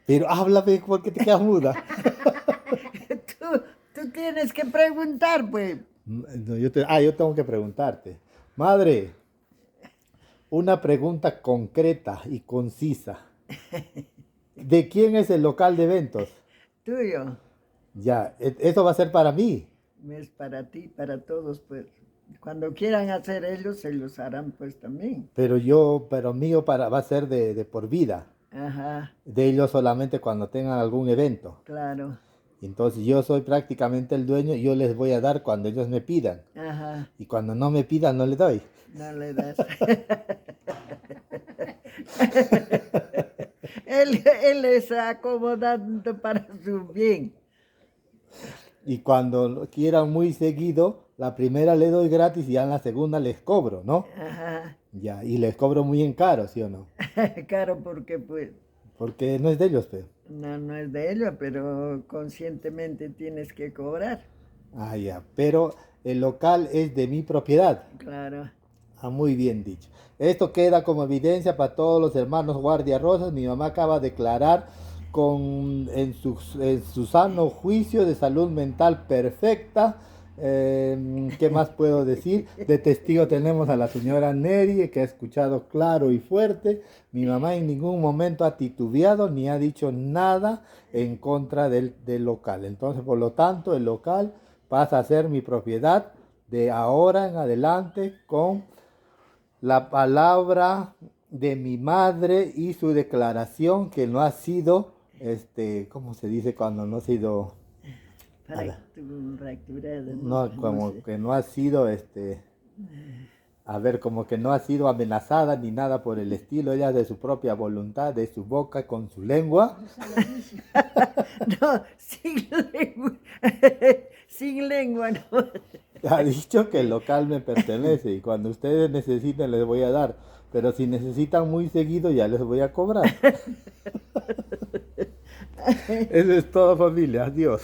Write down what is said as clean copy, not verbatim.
Pero háblame porque te quedas muda. Tú tienes que preguntar, pues. No, yo tengo que preguntarte. Madre, una pregunta concreta y concisa. ¿De quién es el local de eventos? Tuyo. Ya, eso va a ser para mí. Es para ti, para todos, pues. Cuando quieran hacer ellos harán, pues también. Pero mío va a ser de por vida. Ajá, De ellos solamente cuando tengan algún evento. claro. Entonces yo soy prácticamente el dueño y yo les voy a dar cuando ellos me pidan. Ajá, Y cuando no me pidan, no les doy. no le das. Él está acomodando para su bien. Y cuando quieran muy seguido, la primera les doy gratis y ya en la segunda les cobro, ¿no? Ajá, Ya, y les cobro muy en caro, ¿sí o no? claro, porque pues Porque no es de ellos, pe. no es de ella, pero conscientemente tienes que cobrar. Ah, ya, pero el local es de mi propiedad. Claro. Ah, muy bien dicho. Esto queda como evidencia para todos los hermanos Guardia Rosas. Mi mamá acaba de declarar en su sano juicio de salud mental perfecta. ¿Qué más puedo decir? De testigo tenemos a la señora Neri, que ha escuchado claro y fuerte. Mi mamá en ningún momento ha titubeado ni ha dicho nada en contra del local. Entonces, por lo tanto, el local pasa a ser mi propiedad de ahora en adelante con la palabra de mi madre y su declaración que no ha sido, ¿cómo se dice cuando no ha sido, Fracturada, no, no, no como sé. que no ha sido, a ver, como que no ha sido amenazada ni nada por el estilo, ella de su propia voluntad, de su boca, con su lengua, No, sin lengua. Sin lengua, no. ha dicho que el local me pertenece y cuando ustedes necesiten les voy a dar, pero si necesitan muy seguido ya les voy a cobrar. Eso es todo, familia, adiós.